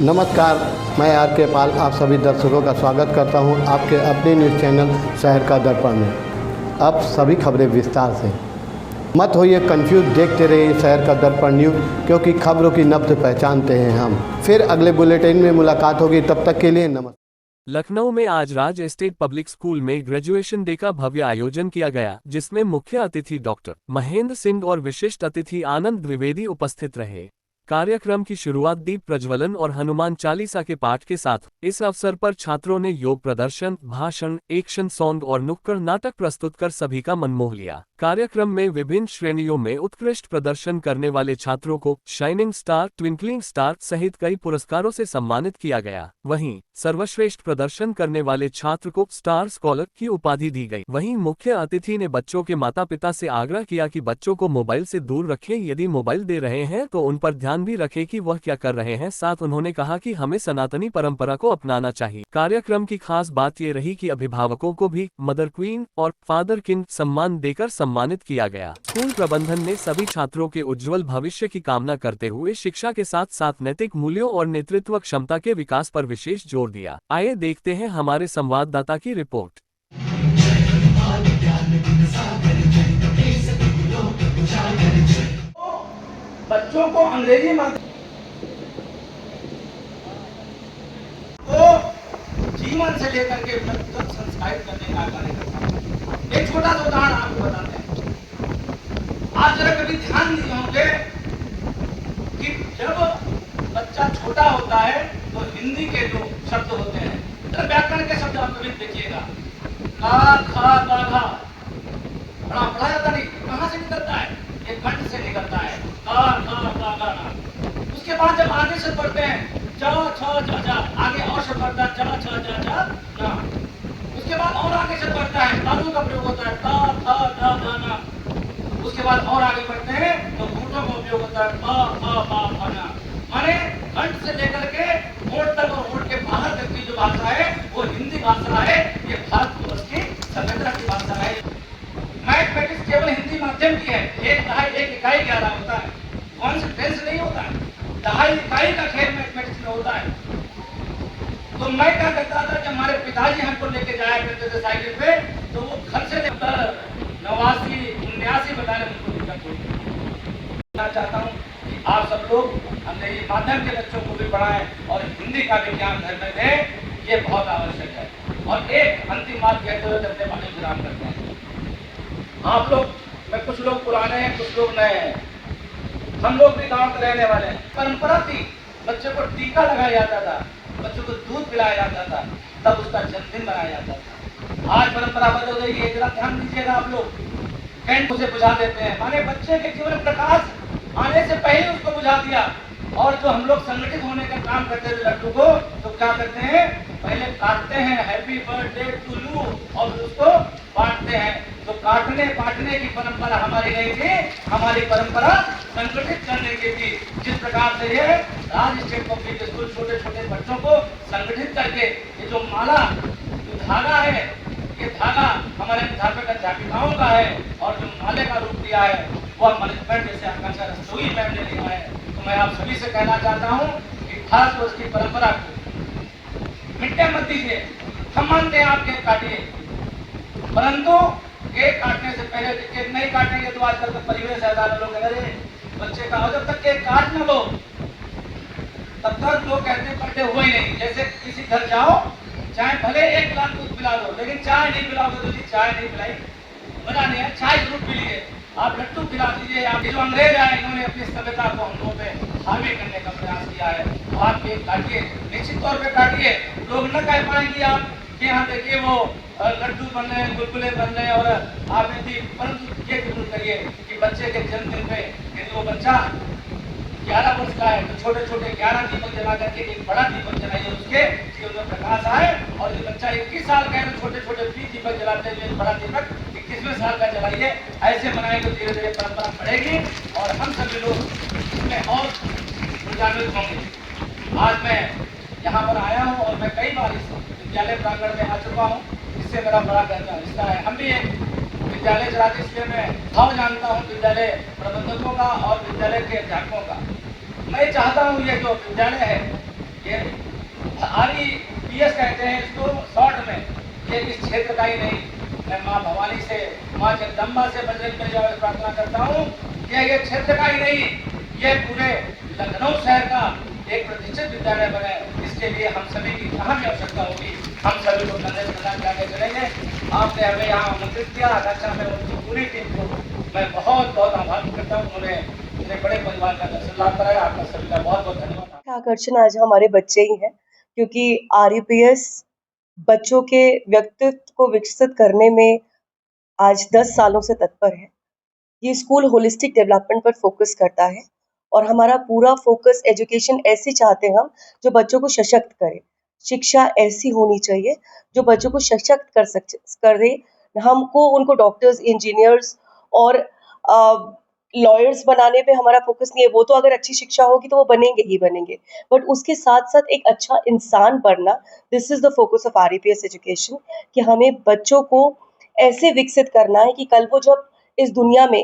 नमस्कार, मैं आर के पाल आप सभी दर्शकों का स्वागत करता हूं आपके अपने न्यूज़ चैनल शहर का दर्पण में। अब सभी खबरें विस्तार से। मत होइए कंफ्यूज, देखते रहिए शहर का दर्पण न्यूज़, क्योंकि खबरों की नब्ज़ पहचानते हैं हम। फिर अगले बुलेटिन में मुलाकात होगी, तब तक के लिए नमस्कार। लखनऊ में आज राज एस्टेट पब्लिक स्कूल में ग्रेजुएशन डे का भव्य आयोजन किया गया, जिसमें मुख्य अतिथि डॉक्टर महेंद्र सिंह और विशिष्ट अतिथि आनंद द्विवेदी उपस्थित रहे। कार्यक्रम की शुरुआत दीप प्रज्वलन और हनुमान चालीसा के पाठ के साथ। इस अवसर पर छात्रों ने योग प्रदर्शन, भाषण, एक्शन सॉन्ग और नुक्कड़ नाटक प्रस्तुत कर सभी का मन मोह लिया। कार्यक्रम में विभिन्न श्रेणियों में उत्कृष्ट प्रदर्शन करने वाले छात्रों को शाइनिंग स्टार, ट्विंकलिंग स्टार सहित कई पुरस्कारों से सम्मानित किया गया। वहीं सर्वश्रेष्ठ प्रदर्शन करने वाले छात्र को स्टार स्कॉलर की उपाधि दी गई। वहीं मुख्य अतिथि ने बच्चों के माता पिता से आग्रह किया कि बच्चों को मोबाइल से दूर रखें, यदि मोबाइल दे रहे हैं तो उन पर ध्यान भी रखें कि वह क्या कर रहे हैं। साथ उन्होंने कहा कि हमें सनातनी परंपरा को अपनाना चाहिए। कार्यक्रम की खास बात ये रही कि अभिभावकों को भी मदर क्वीन और फादर किंग सम्मान देकर सम्मानित किया गया। स्कूल प्रबंधन ने सभी छात्रों के उज्जवल भविष्य की कामना करते हुए शिक्षा के साथ साथ नैतिक मूल्यों और नेतृत्व क्षमता के विकास पर विशेष जोर दिया। आइए देखते हैं हमारे संवाददाता की रिपोर्ट। बच्चों को अंग्रेजी माध्यम को जीवन से लेकर के मृत्यु तक संस्कारित करने का कार्य करता है। एक छोटा सा उदाहरण आपको बताते हैं। आप जरा कभी ध्यान दिए होंगे कि जब बच्चा छोटा होता है तो हिंदी के जो शब्द होते हैं, व्याकरण के शब्द आप कभी देखिएगा, का, खा, गा, घा, पढ़ा जाता नहीं, कहाँ से निकलता है? एक कंठ से निकलता है। का, खा, गा, घा, ना। उसके बाद जब आगे से पढ़ते हैं, च, छ, ज, झ, आगे और से पढ़ता है, च, छ, ज, झ, ना। उसके बाद और आगे से पढ़ता है, तालु का प्रयोग होता है, ता, था, धा, धा, ना। उसके बाद और आगे बढ़ते हैं तो घूंटों का उपयोग होता है, पा, फा, पा, फा, ना। माने कंठ से लेकर के होठ तक और होठ के बाहर तक की जो भाषा है वो हिंदी भाषा है। ये भारतवर्ष की सभ्यता की भाषा है। मैथमेटिक्स केवल हिंदी माध्यम की है। एक दहाई एक इकाई 11 होता है, कौन से टेंस नहीं होता है। दहाई इकाई का खेल मैथमेटिक्स में होता है। तो मैं क्या करता था, जब हमारे पिताजी हमको लेके जाया करते थे साइकिल पे, तो वो घर से 89 79 बताने मुझको दिक्कत हुई। मैं चाहता हूँ कि आप सब लोग अंग्रेजी माध्यम के बच्चों को भी पढ़ाएं और हिंदी का भी ज्ञान घर में दें, ये बहुत आवश्यक है। और एक अंतिम बात कहते हुए अपने बारे में विराम करते हैं। आप लोग में कुछ लोग पुराने हैं, कुछ लोग नए हैं। हम लोग भी गांव के रहने वाले हैं। परंपरा थी, बच्चे को टीका लगाया जाता था, बच्चों को दूध पिलाया जाता था, तब उसका जन्मदिन मनाया जाता था। आज परंपरा बदल गई है, जरा ध्यान दीजिएगा आप लोग। कैंट उसे बुझा देते हैं, माने बच्चे के जीवन प्रकाश आने से पहले उसको बुझा दिया। और जो हम लोग संगठित होने का काम करते थे लड्डू को, तो क्या करते हैं, पहले काटते हैं, हैप्पी बर्थडे टू यू, और उसको बांटते हैं। तो काटने बांटने की परंपरा हमारी नहीं थी, हमारी परंपरा संगठित करने की थी। जिस प्रकार से ये राज स्टेट पब्लिक स्कूल छोटे छोटे बच्चों को संगठित करके ये जो माला, जो धागा है, ये धागा हमारे अध्यापक अध्यापिकाओं का है, और जो माले का रूप दिया है वह मैनेजमेंट जैसे आकांक्षा रस्तोगी मैम ने लिया है। तो मैं आप सभी से कहना चाहता हूँ कि भारतवर्ष की परंपरा को मिट्टे मत दीजिए। हम मानते हैं आप केक काटिए, परंतु केक काटने से पहले केक नहीं काटेंगे तो आजकल के परिवेश है, लोग अरे बच्चे का, जब तक केक काट न लो तब तक लोग कहते बर्थडे हुआ ही नहीं। जैसे किसी घर जाओ, चाहे भले 1 गिलास दूध पिला दो, लेकिन चाय नहीं पिलाओगे तो जी चाय नहीं पिलाई, मजा नहीं है, चाय जरूर पी लीजिए। आप लड्डू खिला दीजिए। आप जो अंग्रेज आए, इन्होंने अपनी सभ्यता को हम लोगों पे हावी करने का प्रयास किया है। तो आप केक काटिए, निश्चित तौर पे काटिए। लोग न कह पाएंगे आप कि यहाँ देखिए वो लड्डू बन रहे हैं, गुलगुले बन रहे हैं और आपने दी, परंतु ये जरूर करिए कि बच्चे के जन्मदिन पे यदि वो बच्चा 11 वर्ष का है तो छोटे छोटे 11 दीपक जला करके एक बड़ा दीपक जलाइए, उसके जीवन में प्रकाश आए। और जो बच्चा 21 साल का है तो छोटे छोटे 20 दीपक जलाते हुए बड़ा दीपक 21वें साल का जलाइए। ऐसे मनाएंगे तो धीरे धीरे परंपरा बढ़ेगी और हम सभी लोग इसमें और ऊर्जान्वित होंगे। आज मैं यहाँ पर आया हूँ और मैं कई बार इस विद्यालय प्रांगण में आ चुका हूँ, इससे मेरा बड़ा गहरा रिश्ता है। हम भी एक विद्यालय चलाते, इसलिए मैं भाव जानता हूँ विद्यालय प्रबंधकों का और विद्यालय के अध्यापकों का। मैं चाहता हूँ ये जो विद्यालय है ये REPS कहते हैं इसको शॉर्ट में, ये इस क्षेत्र का ही नहीं। मैं माँ भवानी से, माँ जगदम्बा से बजरंग बली जाकर प्रार्थना करता हूँ कि ये क्षेत्र का ही नहीं, ये पूरे लखनऊ शहर का एक प्रतिष्ठित विद्यालय बने। इसके लिए हम सभी की जहाँ भी आवश्यकता होगी हम सभी को कंधे से कंधा मिलाकर चलेंगे। आपने हमें यहाँ आमंत्रित किया, अच्छा मैं उनकी पूरी टीम को मैं बहुत बहुत आभार करता हूँ। उन्होंने इतने बड़े परिवार का दर्शन लाभ कराया। आपका सभी का बहुत बहुत धन्यवाद। आकर्षण आज हमारे बच्चे ही हैं, क्योंकि REPS बच्चों के व्यक्तित्व को विकसित करने में आज 10 सालों से तत्पर है। ये स्कूल होलिस्टिक डेवलपमेंट पर फोकस करता है और हमारा पूरा फोकस एजुकेशन ऐसी चाहते हैं हम जो बच्चों को सशक्त करे। शिक्षा ऐसी होनी चाहिए जो बच्चों को सशक्त कर दे। हमको उनको डॉक्टर्स, इंजीनियर्स और लॉयर्स बनाने पे हमारा फोकस नहीं है। वो तो अगर अच्छी शिक्षा होगी तो वो बनेंगे ही बनेंगे, बट उसके साथ साथ एक अच्छा इंसान बनना, this is the focus of REPS education. कि हमें बच्चों को ऐसे विकसित करना है कि कल वो जब इस दुनिया में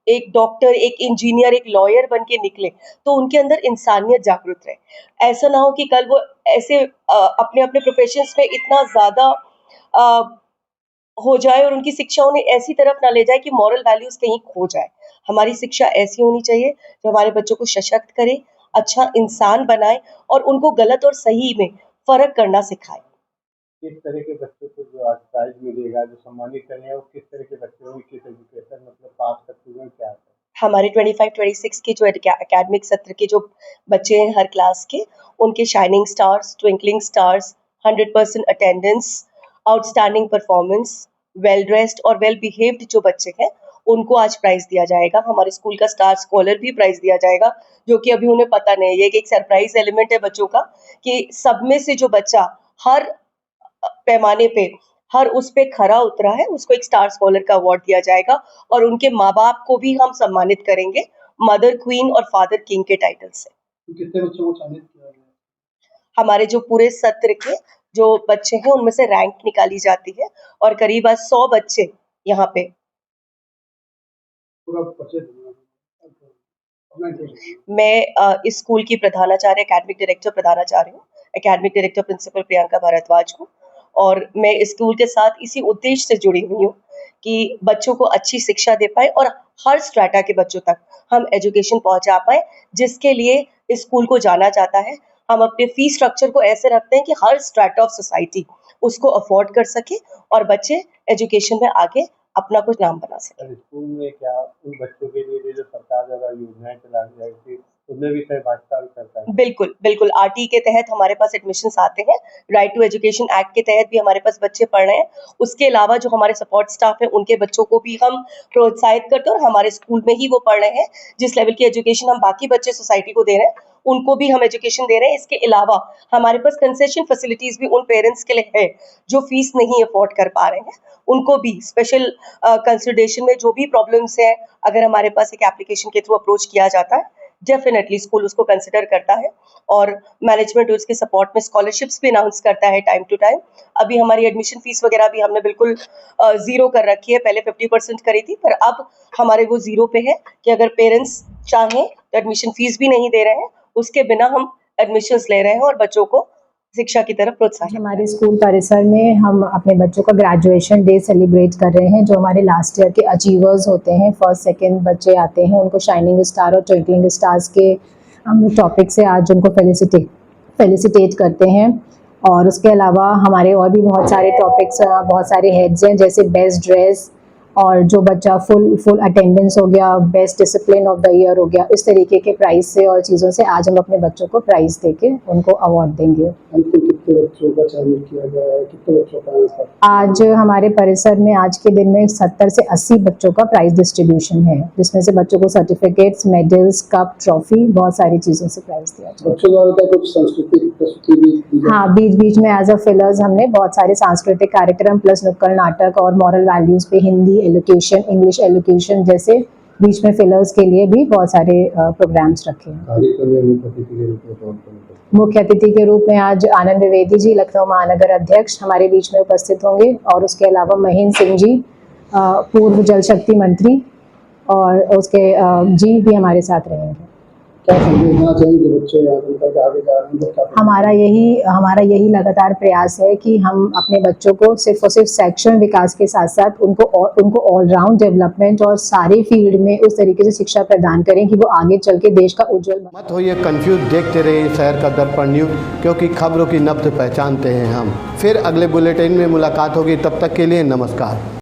एक डॉक्टर, एक इंजीनियर, एक लॉयर बन के निकले तो उनके अंदर इंसानियत जागृत रहे। ऐसा ना हो कि कल वो ऐसे अपने अपने प्रोफेशंस में इतना ज्यादा हो जाए और उनकी शिक्षा उन्हें ऐसी तरफ ना ले जाए कि मॉरल वैल्यूज कहीं खो जाए। हमारी शिक्षा ऐसी होनी चाहिए जो हमारे बच्चों को सशक्त करे, अच्छा इंसान बनाए और उनको गलत और सही में फर्क करना सिखाए। किस तरह के बच्चों को जो आज प्राइज मिलेगा, जो सम्मानित करेंगे, और किस तरह के बच्चों को किस एजुकेशन मतलब पास करते हुए क्या है? हमारे 25-26 के जो एकेडमिक सत्र के जो बच्चे हैं हर क्लास के, उनके shining stars, twinkling stars, 100% attendance, outstanding performance, well dressed और वेल बिहेव्ड जो बच्चे हैं उनको आज प्राइज दिया जाएगा। हमारे स्कूल का स्टार स्कॉलर भी प्राइज दिया जाएगा, जो कि अभी उन्हें पता नहीं है। ये एक सरप्राइज एलिमेंट है बच्चों का कि सब में से जो बच्चा हर पैमाने पे हर उस पे खरा उतरा है उसको एक स्टार स्कॉलर का अवार्ड दिया जाएगा और उनके माँ बाप को भी हम सम्मानित करेंगे मदर क्वीन और फादर किंग के टाइटल से। कितने बच्चों को सम्मानित किया गया? हमारे जो पूरे सत्र के जो बच्चे हैं उनमें से रैंक निकाली जाती है और करीब आज 100 बच्चे यहाँ पे। मैं इस स्कूल की प्रधानाचार्य, एकेडमिक डायरेक्टर प्रधानाचार्य हूँ, academic director principal Priyanka Bhardwaj हूँ और मैं इस स्कूल के साथ इसी उद्देश्य से जुड़ी हुई हूँ कि बच्चों को अच्छी शिक्षा दे पाए और हर स्ट्रेटा के बच्चों तक हम एजुकेशन पहुंचा पाए, जिसके लिए इस स्कूल को जाना जाता है। हम अपने फीस स्ट्रक्चर को ऐसे रखते हैं कि हर स्ट्रेटा ऑफ सोसाइटी उसको अफोर्ड कर सके और बच्चे एजुकेशन में आगे अपना कुछ नाम बना सके। स्कूल में क्या उन बच्चों के लिए जो सरकार द्वारा योजनाएं चलाई जाती थी उनमें भी सहभागिता करता है? बिल्कुल बिल्कुल। RT के तहत हमारे पास एडमिशन्स आते हैं, राइट टू एजुकेशन एक्ट के तहत भी हमारे पास बच्चे पढ़ रहे हैं। उसके अलावा जो हमारे सपोर्ट स्टाफ है उनके बच्चों को भी हम प्रोत्साहित करते हैं और हमारे स्कूल में ही वो पढ़ रहे हैं। जिस लेवल की एजुकेशन हम बाकी बच्चे सोसाइटी को दे रहे हैं उनको भी हम एजुकेशन दे रहे हैं। इसके अलावा हमारे पास कंसेशन फैसिलिटीज भी उन पेरेंट्स के लिए है जो फीस नहीं अफोर्ड कर पा रहे हैं, उनको भी स्पेशल कंसिडरेशन में जो भी प्रॉब्लम्स है, अगर हमारे पास एक एप्लीकेशन के थ्रू अप्रोच किया जाता है डेफिनेटली स्कूल उसको कंसिडर करता है और मैनेजमेंट उसके सपोर्ट में स्कॉलरशिप्स भी अनाउंस करता है टाइम टू टाइम। अभी हमारी एडमिशन फीस वगैरह भी हमने बिल्कुल जीरो कर रखी है, पहले 50% करी थी पर अब हमारे वो जीरो पे है कि अगर पेरेंट्स चाहें तो एडमिशन फीस भी नहीं दे रहे हैं, उसके बिना हम एडमिशन्स ले रहे हैं और बच्चों को शिक्षा की तरफ प्रोत्साहित। हमारे स्कूल परिसर में हम अपने बच्चों का ग्रेजुएशन डे सेलिब्रेट कर रहे हैं। जो हमारे लास्ट ईयर के अचीवर्स होते हैं, फर्स्ट सेकंड बच्चे आते हैं, उनको शाइनिंग स्टार और ट्विंकलिंग स्टार्स के हम टॉपिक से आज उनको फेलिसिटेट करते हैं। और उसके अलावा हमारे और भी बहुत सारे टॉपिक्स, बहुत सारे हेड्स हैं, जैसे बेस्ट ड्रेस और जो बच्चा फुल अटेंडेंस हो गया, best discipline of the year हो गया। इस तरीके के प्राइज से और चीज़ों से आज हम अपने बच्चों को प्राइज देके उनको अवार्ड देंगे। कितने बच्चों का चयन किया गया है, कितने बच्चों का? आज हमारे परिसर में आज के दिन में 70 से 80 बच्चों का प्राइज डिस्ट्रीब्यूशन है, जिसमें से बच्चों को सर्टिफिकेट्स, मेडल्स, कप, ट्रॉफी, बहुत सारी चीज़ों से प्राइज दिया जाए। बच्चों द्वारा कुछ सांस्कृतिक प्रस्तुति भी? हाँ, बीच बीच में एज अ फिलर्स हमने बहुत सारे सांस्कृतिक कार्यक्रम प्लस नुक्कड़ नाटक और मॉरल वैल्यूज पे हिंदी एजुकेशन, इंग्लिश एजुकेशन जैसे बीच में फिलर्स के लिए भी बहुत सारे प्रोग्राम्स रखे हैं। मुख्य अतिथि के रूप में आज आनंद द्विवेदी जी, लखनऊ महानगर अध्यक्ष, हमारे बीच में उपस्थित होंगे और उसके अलावा महेंद्र सिंह जी, पूर्व जल शक्ति मंत्री, और उसके जी भी हमारे साथ रहेंगे। क्या संदेश देना चाहिए जो बच्चे आगे तक आगे जा रहे हैं तो क्या हमारा यही लगातार प्रयास है कि हम अपने बच्चों को सिर्फ और सिर्फ शैक्षणिक विकास के साथ साथ उनको ऑलराउंड डेवलपमेंट और सारे फील्ड में उस तरीके से शिक्षा प्रदान करें कि वो आगे चल के देश का उज्जवल मत होइए कंफ्यूज, देखते रहिए शहर का दर्पण न्यूज़, क्योंकि खबरों की नब्ज पहचानते हैं हम। फिर अगले बुलेटिन में मुलाकात होगी, तब तक के लिए नमस्कार।